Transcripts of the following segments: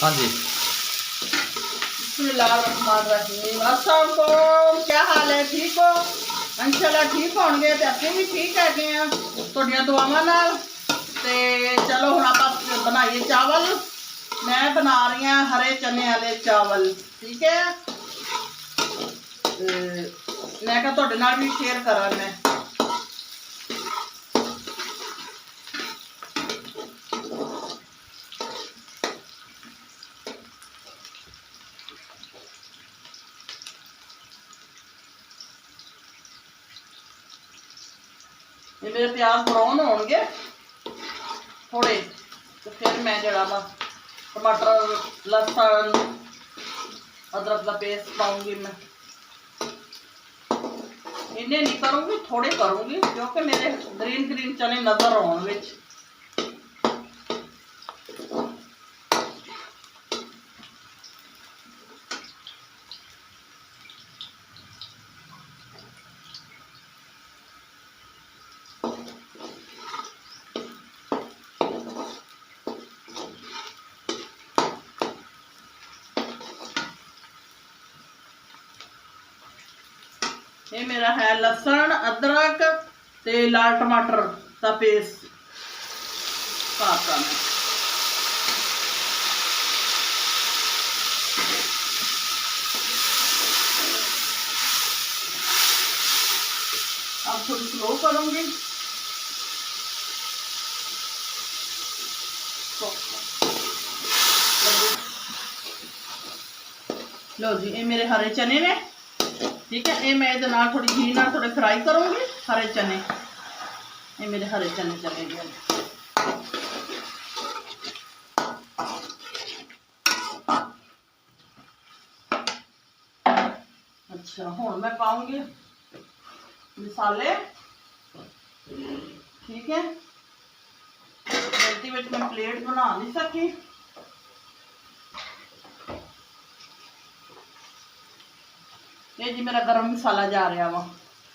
हाँ जी। बिस्मिल्लाहिर्रहमानिर्रहीम। अस्सलाम वालेकुम, क्या हाल है? ठीक हो? इंशाल्लाह ठीक होंगे ते असीं भी ठीक हैगे आ तुहाडियां दुआवां नाल। ते चलो हुण आपां बनाइए चावल। मैं बना रही हूँ हरे चने वाले चावल, ठीक है। मैं कहा तुहाडे नाल भी शेयर करा मैं। ये मेरे प्याज ब्राउन होंगे थोड़े, तो फिर मैं जरा वा टमाटर लहसुन अदरक का पेस्ट पाऊंगी। मैं इन्हें नहीं करूंगी, थोड़े करूंगी क्योंकि मेरे ग्रीन ग्रीन चने नजर आने विच। ये मेरा है लहसुन अदरक ते लाल टमाटर का पेस्ट पाता मैं। अब थोड़ी स्लो करूंगी। लो जी, ये मेरे हरे चने ने, ठीक है। ये मैं थोड़ी घी ना थोड़े फ्राई करूंगी हरे चने। ये मेरे हरे चने चले गए। अच्छा, हुण मैं पाऊंगी मसाले, ठीक है। गलती में मैं प्लेट बना नहीं सकी। ये जी मेरा गरम मसाला जा रहा वा,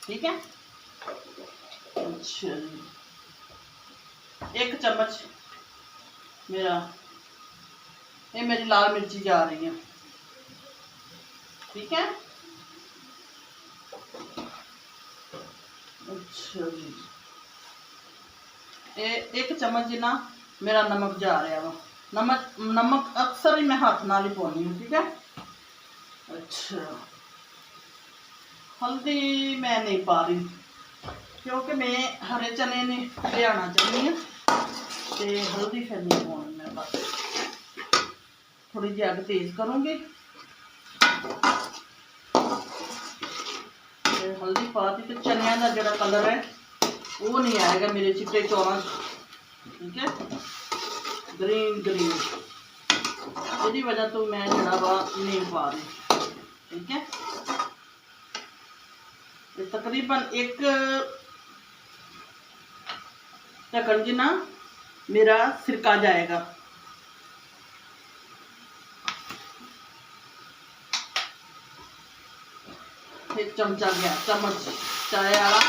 ठीक है। अच्छा, 1 चम्मच मेरा, ये मेरी लाल मिर्ची जा रही है, ठीक है। अच्छा जी, ये 1 चम्मच जिना मेरा नमक जा रहा वा। नमक अक्सर ही मैं हाथ नाल ही पानी हूँ, ठीक है। अच्छा, हल्दी मैं नहीं पा रही क्योंकि मैं हरे चने ने ले आना चाहती हूँ, तो हल्दी फिर नहीं पानी। मैं बस थोड़ी जी अग तेज करूँगी, हल्दी पाती तो चनिया का जो कलर है वो नहीं आएगा मेरे चिट्टे चौलों, ठीक है। ग्रीन ग्रीन यही वजह तो मैं जरा वा नहीं पा रही, ठीक है। तकरीबन 1 ढक्कन जिना मेरा सिरका जाएगा। एक चमचा गया, चम्मच चाय वाला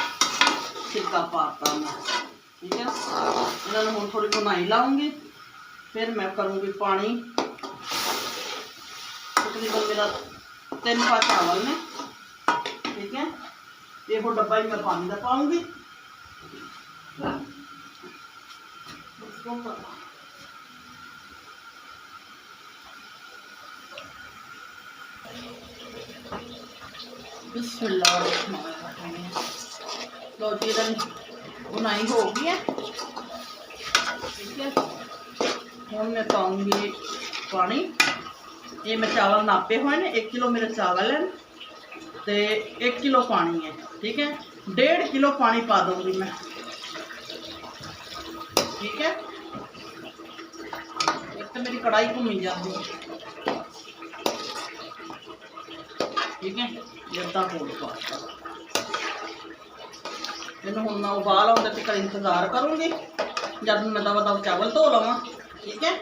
सिरका पाता मैं, ठीक है। इन्होंने हम थोड़ी बुनाई लाऊंगी, फिर मैं करूँगी पानी। तकरीबन मेरा 3 पा चावल ने, ठीक है। ये वो डब्बा ही मैं पानी का पाऊंगी। लो जी, बुनाई हो गई है, ठीक है। हम मैं पाऊंगी पानी। ये मैं चावल नापे हुए ने, 1 किलो मेरे चावल है तो 1 किलो पानी है, ठीक है। 1.5 किलो पानी पा दूंगी मैं, ठीक है। एक तो मेरी कढ़ाई घूमी जाती है, ठीक है। जदा होल पाता मैंने हूँ मैं उबाल आउंदा तक इंतजार करूँगी जब मैं दवा दवा चावल धो लवा, ठीक है।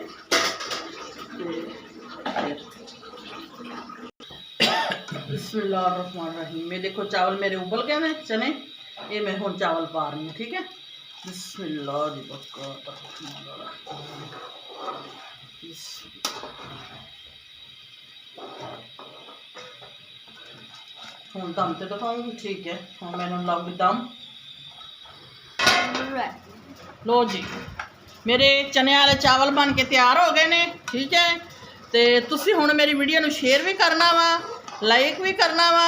बिस्मिल्लाहिर्रहमानिर्रहीम। मैं देखो चावल मेरे उबल गए हैं चने, ये मैं हूँ चावल पा रही हूँ, ठीक है। बिस्मिल्लाह। पीस। हुण दम ते दिखाऊंगी, ठीक है। हुण मैनूं लग दम। लो जी, मेरे चने वाले चावल बन के तैयार हो गए ने, ठीक है। तो तुसी हुण मेरी वीडियो नूं शेयर भी करना वा, लाइक भी करना वा,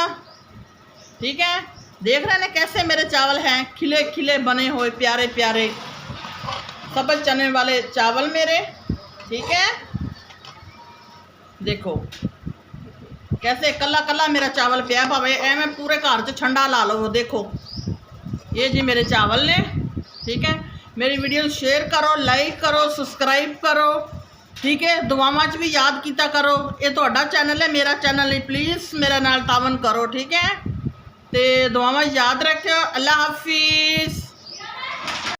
ठीक है। देख रहे हैं कैसे मेरे चावल हैं, खिले खिले बने हुए, प्यारे प्यारे सब्ज चने वाले चावल मेरे, ठीक है। देखो कैसे कला कला मेरा चावल पिया भावे एवं पूरे घर च ठंडा ला लो। देखो ये जी मेरे चावल ने, ठीक है। मेरी वीडियो शेयर करो, लाइक करो, सब्सक्राइब करो, ठीक है। दुआवां च भी याद किया करो। ये तुहाडा चैनल है, मेरा चैनल है, प्लीज़ मेरा नाल तावन करो, ठीक है। तो दुआवां याद रखियो। अल्लाह हाफिज़।